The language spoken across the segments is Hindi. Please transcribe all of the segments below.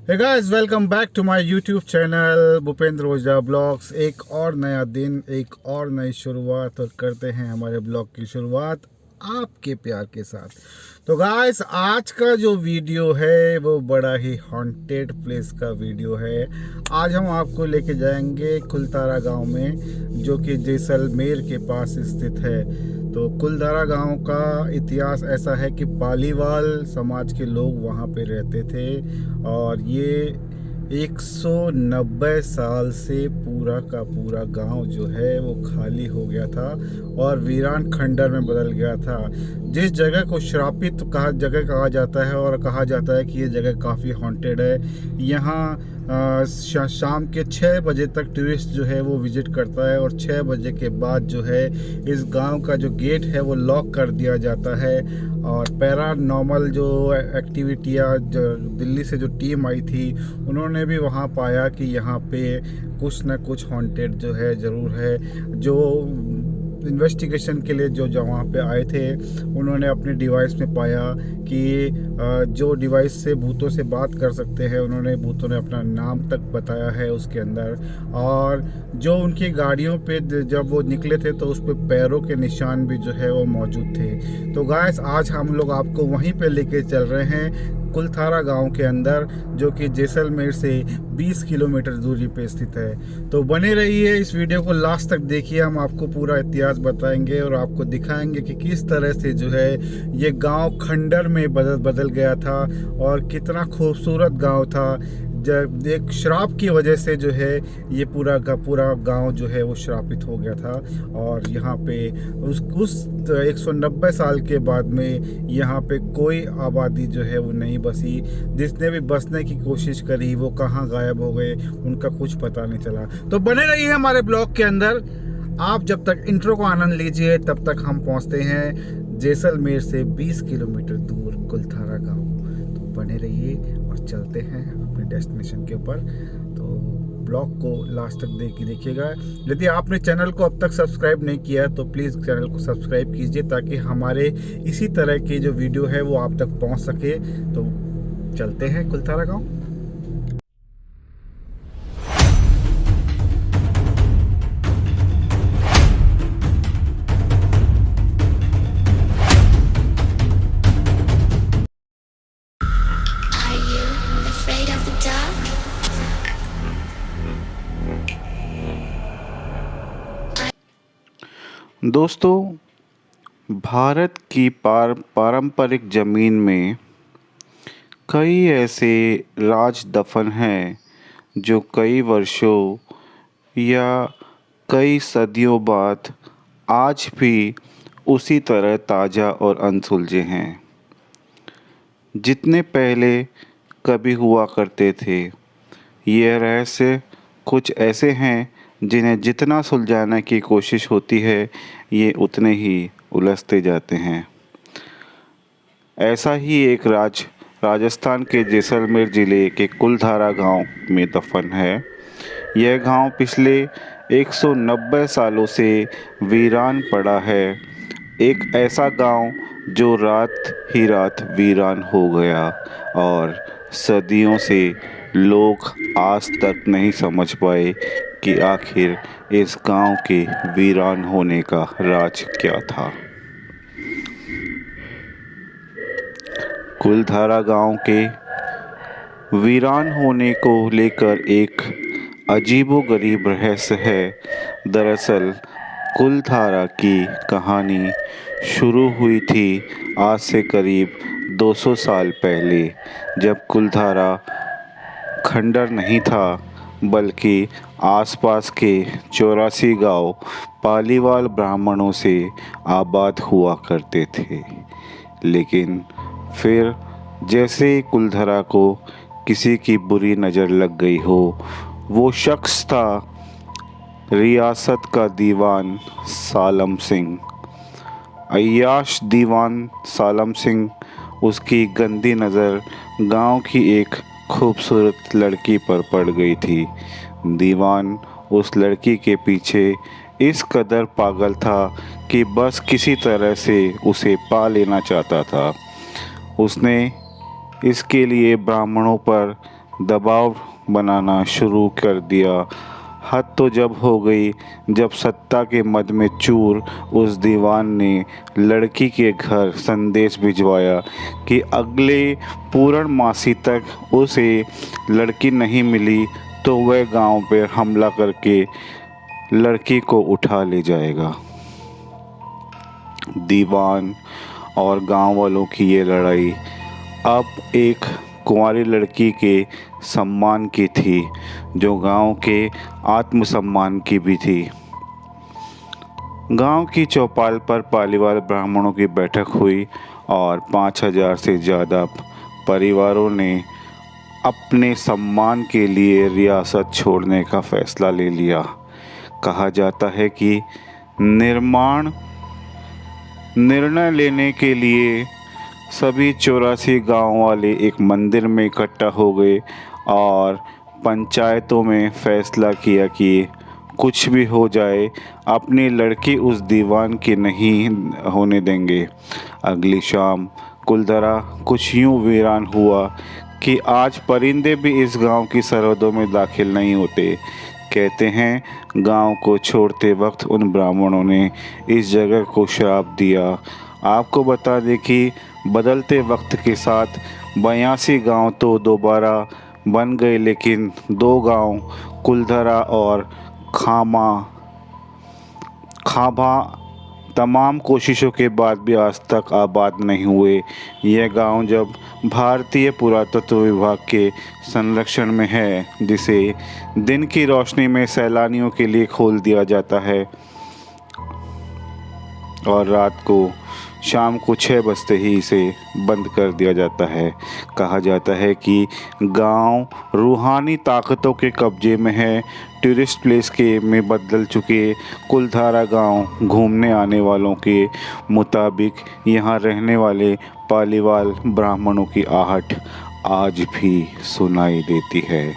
Hey guys, welcome back to my YouTube channel Bhupendra Ojha blogs. एक और नया दिन, एक और नई शुरुआत, और करते हैं हमारे ब्लॉग की शुरुआत आपके प्यार के साथ। तो गाइस, आज का जो वीडियो है वो बड़ा ही हॉन्टेड प्लेस का वीडियो है। आज हम आपको लेके जाएंगे कुलतारा गांव में, जो कि जैसलमेर के पास स्थित है। तो कुलधारा गांव का इतिहास ऐसा है कि पालीवाल समाज के लोग वहाँ पे रहते थे, और ये 190 साल से पूरा का पूरा गांव जो है वो खाली हो गया था और वीरान खंडर में बदल गया था। जिस जगह को श्रापित जगह कहा जाता है, और कहा जाता है कि ये जगह काफ़ी हॉन्टेड है। यहाँ शाम के 6 बजे तक टूरिस्ट जो है वो विजिट करता है, और 6 बजे के बाद जो है इस गांव का जो गेट है वो लॉक कर दिया जाता है। और पैरानॉर्मल जो एक्टिविटियाँ, जो दिल्ली से जो टीम आई थी, उन्होंने भी वहाँ पाया कि यहाँ पे कुछ न कुछ हॉन्टेड जो है ज़रूर है। जो इन्वेस्टिगेशन के लिए जो वहाँ पे आए थे, उन्होंने अपने डिवाइस में पाया कि जो डिवाइस से भूतों से बात कर सकते हैं, भूतों ने अपना नाम तक बताया है उसके अंदर। और जो उनकी गाड़ियों पे जब वो निकले थे तो उस पर पैरों के निशान भी जो है वो मौजूद थे। तो गाइस, आज हम लोग आपको वहीं पे लेके चल रहे हैं, कुलथारा गांव के अंदर, जो कि जैसलमेर से 20 किलोमीटर दूरी पे स्थित है। तो बने रहिए, इस वीडियो को लास्ट तक देखिए। हम आपको पूरा इतिहास बताएंगे और आपको दिखाएंगे कि किस तरह से जो है ये गांव खंडर में बदल गया था, और कितना खूबसूरत गांव था। जब एक श्राप की वजह से जो है ये पूरा का पूरा गांव जो है वो श्रापित हो गया था। और यहाँ पे उस 190 साल के बाद में यहाँ पे कोई आबादी जो है वो नहीं बसी। जिसने भी बसने की कोशिश करी वो कहाँ गायब हो गए, उनका कुछ पता नहीं चला। तो बने रहिए हमारे ब्लॉग के अंदर। आप जब तक इंट्रो को आनंद लीजिए, तब तक हम पहुँचते हैं जैसलमेर से 20 किलोमीटर दूर कुलथारा गाँव। तो बने रहिए और चलते हैं अपने डेस्टिनेशन के ऊपर। तो ब्लॉग को लास्ट तक देखिएगा। यदि आपने चैनल को अब तक सब्सक्राइब नहीं किया तो प्लीज़ चैनल को सब्सक्राइब कीजिए, ताकि हमारे इसी तरह के जो वीडियो है वो आप तक पहुंच सके। तो चलते हैं कुलथारा गांव। Are you afraid of the dark? दोस्तों, भारत की पारंपरिक ज़मीन में कई ऐसे राज दफन हैं जो कई वर्षों या कई सदियों बाद आज भी उसी तरह ताज़ा और अनसुलझे हैं जितने पहले कभी हुआ करते थे। ये रहस्य कुछ ऐसे हैं जिन्हें जितना सुलझाने की कोशिश होती है, ये उतने ही उलझते जाते हैं। ऐसा ही एक राजस्थान के जैसलमेर ज़िले के कुलधारा गांव में दफन है। यह गांव पिछले 190 सालों से वीरान पड़ा है। एक ऐसा गांव जो रात ही रात वीरान हो गया, और सदियों से लोग आज तक नहीं समझ पाए कि आखिर इस गांव के वीरान होने का राज क्या था। कुलधारा गांव के वीरान होने को लेकर एक अजीबोगरीब रहस्य है। दरअसल कुलधारा की कहानी शुरू हुई थी आज से करीब 200 साल पहले, जब कुलधारा खंडर नहीं था, बल्कि आसपास के 84 गांव पालीवाल ब्राह्मणों से आबाद हुआ करते थे। लेकिन फिर जैसे कुलधारा को किसी की बुरी नज़र लग गई हो, वो शख्स था रियासत का दीवान सालम सिंह। अय्याश दीवान सालम सिंह, उसकी गंदी नज़र गांव की एक खूबसूरत लड़की पर पड़ गई थी। दीवान उस लड़की के पीछे इस कदर पागल था कि बस किसी तरह से उसे पा लेना चाहता था। उसने इसके लिए ब्राह्मणों पर दबाव बनाना शुरू कर दिया। हद तो जब हो गई जब सत्ता के मद में चूर उस दीवान ने लड़की के घर संदेश भिजवाया कि अगले पूर्णमासी तक उसे लड़की नहीं मिली तो वह गांव पर हमला करके लड़की को उठा ले जाएगा। दीवान और गांव वालों की ये लड़ाई अब एक कुंवारी लड़की के सम्मान की थी, जो गांव के आत्मसम्मान की भी थी। गांव की चौपाल पर पालीवाल ब्राह्मणों की बैठक हुई और 5000 से ज़्यादा परिवारों ने अपने सम्मान के लिए रियासत छोड़ने का फैसला ले लिया। कहा जाता है कि निर्णय लेने के लिए सभी 84 गाँव वाले एक मंदिर में इकट्ठा हो गए और पंचायतों में फैसला किया कि कुछ भी हो जाए अपनी लड़की उस दीवान की नहीं होने देंगे। अगली शाम कुलधरा कुछ यूं वीरान हुआ कि आज परिंदे भी इस गांव की सरहदों में दाखिल नहीं होते। कहते हैं गांव को छोड़ते वक्त उन ब्राह्मणों ने इस जगह को श्राप दिया। आपको बता दें कि बदलते वक्त के साथ 82 गांव तो दोबारा बन गए, लेकिन 2 गांव कुलधरा और खाबा तमाम कोशिशों के बाद भी आज तक आबाद नहीं हुए। यह गांव जब भारतीय पुरातत्व विभाग के संरक्षण में है, जिसे दिन की रोशनी में सैलानियों के लिए खोल दिया जाता है और रात को शाम को 6 बजते ही इसे बंद कर दिया जाता है। कहा जाता है कि गांव रूहानी ताकतों के कब्जे में है। टूरिस्ट प्लेस के में बदल चुके कुलधारा गांव घूमने आने वालों के मुताबिक यहां रहने वाले पालीवाल ब्राह्मणों की आहट आज भी सुनाई देती है।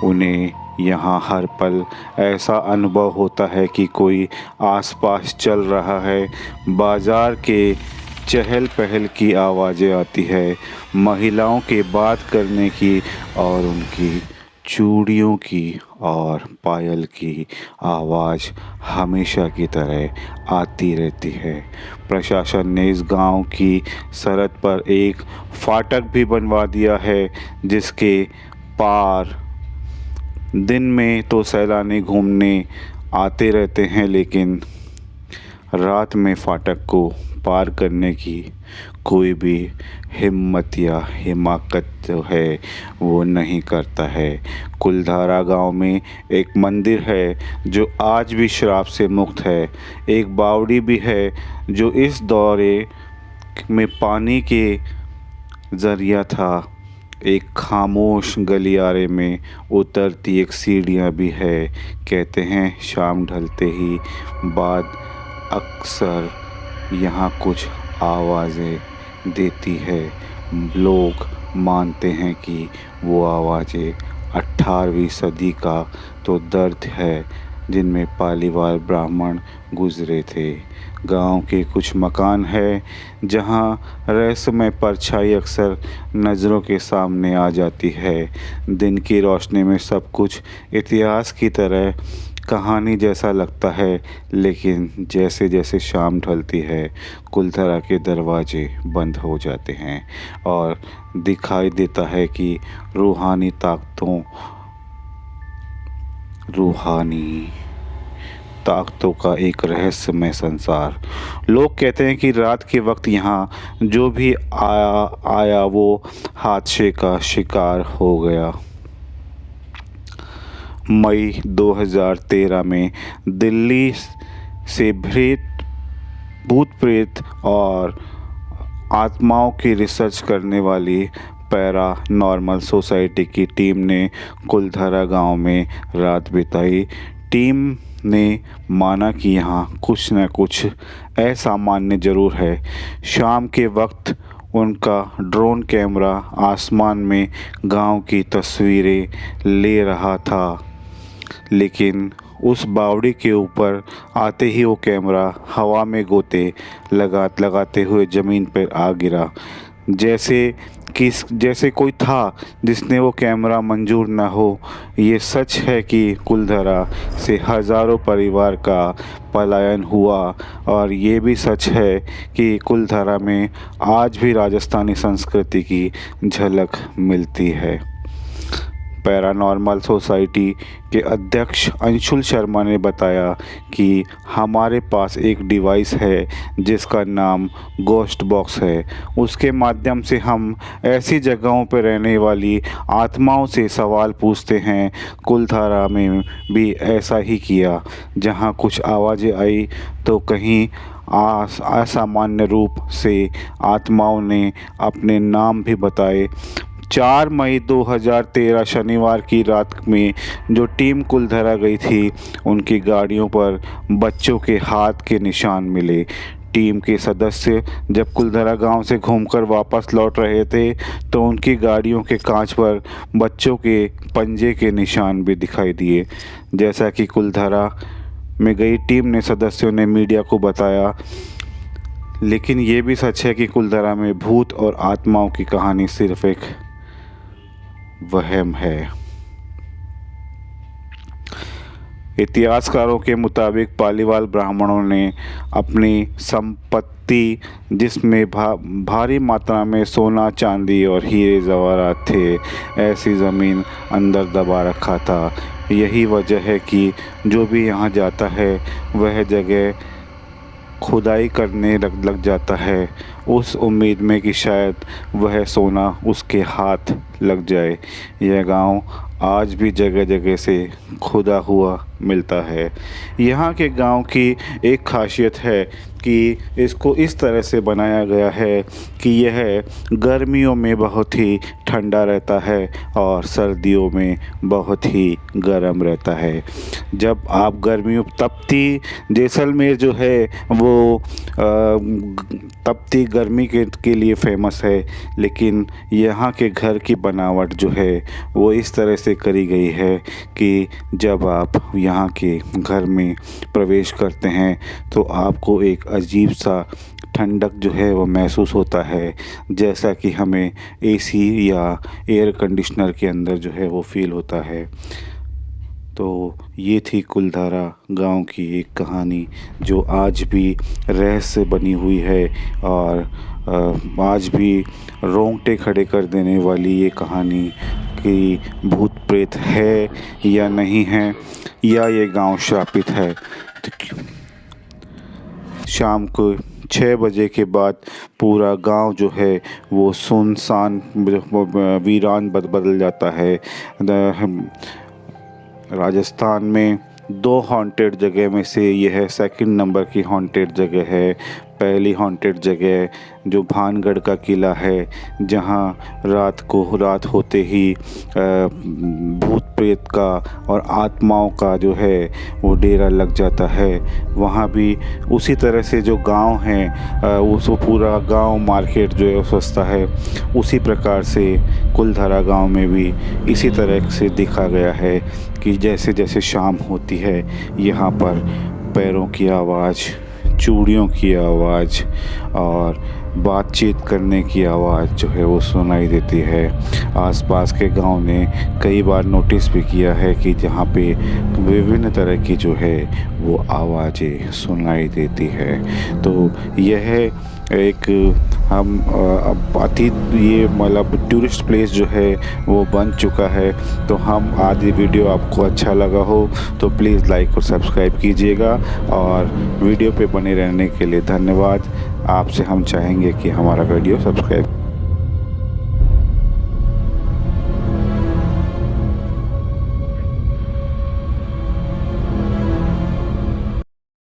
उन्हें यहाँ हर पल ऐसा अनुभव होता है कि कोई आसपास चल रहा है। बाज़ार के चहल पहल की आवाज़ें आती है, महिलाओं के बात करने की और उनकी चूड़ियों की और पायल की आवाज़ हमेशा की तरह आती रहती है। प्रशासन ने इस गांव की सरहद पर एक फाटक भी बनवा दिया है, जिसके पार दिन में तो सैलानी घूमने आते रहते हैं, लेकिन रात में फाटक को पार करने की कोई भी हिम्मत या हिमाकत जो है वो नहीं करता है। कुलधारा गांव में एक मंदिर है जो आज भी श्राप से मुक्त है। एक बावड़ी भी है जो इस दौरे में पानी के ज़रिया था। एक खामोश गलियारे में उतरती एक सीढ़ियाँ भी है। कहते हैं शाम ढलते ही बाद अक्सर यहाँ कुछ आवाज़ें देती है। लोग मानते हैं कि वो आवाज़ें 18वीं सदी का तो दर्द है जिनमें पालीवाल ब्राह्मण गुजरे थे। गांव के कुछ मकान है जहां रहस्यमय परछाई अक्सर नज़रों के सामने आ जाती है। दिन की रोशनी में सब कुछ इतिहास की तरह कहानी जैसा लगता है, लेकिन जैसे जैसे शाम ढलती है कुलधरा के दरवाजे बंद हो जाते हैं और दिखाई देता है कि रूहानी ताकतों का एक रहस्यमय संसार। लोग कहते हैं कि रात के वक्त यहाँ जो भी आया वो हादसे का शिकार हो गया। मई 2013 में दिल्ली से भूत प्रेत और आत्माओं की रिसर्च करने वाली पैरानॉर्मल सोसाइटी की टीम ने कुलधरा गांव में रात बिताई। टीम ने माना कि यहाँ कुछ न कुछ असामान्य ज़रूर है। शाम के वक्त उनका ड्रोन कैमरा आसमान में गांव की तस्वीरें ले रहा था, लेकिन उस बावड़ी के ऊपर आते ही वो कैमरा हवा में गोते लगाते हुए ज़मीन पर आ गिरा। जैसे कोई था जिसने वो कैमरा मंजूर ना हो। ये सच है कि कुलधरा से हज़ारों परिवार का पलायन हुआ, और ये भी सच है कि कुलधरा में आज भी राजस्थानी संस्कृति की झलक मिलती है। पैरानॉर्मल सोसाइटी के अध्यक्ष अंशुल शर्मा ने बताया कि हमारे पास एक डिवाइस है जिसका नाम गोस्ट बॉक्स है। उसके माध्यम से हम ऐसी जगहों पर रहने वाली आत्माओं से सवाल पूछते हैं। कुलधारा में भी ऐसा ही किया। जहां कुछ आवाज़ें आई तो कहीं असामान्य रूप से आत्माओं ने अपने नाम भी बताए। 4 मई 2013 शनिवार की रात में जो टीम कुलधरा गई थी, उनकी गाड़ियों पर बच्चों के हाथ के निशान मिले। टीम के सदस्य जब कुलधरा गांव से घूमकर वापस लौट रहे थे तो उनकी गाड़ियों के कांच पर बच्चों के पंजे के निशान भी दिखाई दिए। जैसा कि कुलधरा में गई टीम ने सदस्यों ने मीडिया को बताया। लेकिन ये भी सच है कि कुलधरा में भूत और आत्माओं की कहानी सिर्फ एक वहम है। इतिहासकारों के मुताबिक पालीवाल ब्राह्मणों ने अपनी संपत्ति, जिसमें भारी मात्रा में सोना, चांदी और हीरे जवाहरात थे, ऐसी ज़मीन अंदर दबा रखा था। यही वजह है कि जो भी यहाँ जाता है वह जगह खुदाई करने लग जाता है, उस उम्मीद में कि शायद वह सोना उसके हाथ लग जाए। यह गांव आज भी जगह जगह से खुदा हुआ मिलता है। यहाँ के गांव की एक खासियत है कि इसको इस तरह से बनाया गया है कि यह गर्मियों में बहुत ही ठंडा रहता है और सर्दियों में बहुत ही गर्म रहता है। जब आप गर्मियों तपती जैसलमेर जो है वो तपती गर्मी के लिए फेमस है, लेकिन यहाँ के घर की बनावट जो है वो इस तरह से करी गई है कि जब आप यहाँ के घर में प्रवेश करते हैं तो आपको एक अजीब सा ठंडक जो है वो महसूस होता है, जैसा कि हमें एसी या एयर कंडीशनर के अंदर जो है वो फील होता है। तो ये थी कुलधारा गांव की एक कहानी जो आज भी रहस्य बनी हुई है, और आज भी रोंगटे खड़े कर देने वाली ये कहानी कि भूत प्रेत है या नहीं है, या ये गांव श्रापित है। शाम को 6 बजे के बाद पूरा गांव जो है वो सुनसान वीरान बदल जाता है। राजस्थान में 2 हॉन्टेड जगह में से यह सेकंड नंबर की हॉन्टेड जगह है। पहली हॉन्टेड जगह जो भानगढ़ का किला है, जहां रात होते ही भूत प्रेत का और आत्माओं का जो है वो डेरा लग जाता है। वहाँ भी उसी तरह से जो गांव है वो पूरा गांव मार्केट जो है सस्ता है, उसी प्रकार से कुलधरा गांव में भी इसी तरह से दिखा गया है कि जैसे जैसे शाम होती है यहाँ पर पैरों की आवाज़, चूड़ियों की आवाज़ और बातचीत करने की आवाज़ जो है वो सुनाई देती है। आसपास के गांव ने कई बार नोटिस भी किया है कि जहाँ पे विभिन्न तरह की जो है वो आवाज़ें सुनाई देती है। तो यह एक हम अतीत ये मतलब टूरिस्ट प्लेस जो है वो बन चुका है। तो हम आज ये वीडियो आपको अच्छा लगा हो तो प्लीज़ लाइक और सब्सक्राइब कीजिएगा, और वीडियो पे बने रहने के लिए धन्यवाद। आपसे हम चाहेंगे कि हमारा वीडियो सब्सक्राइब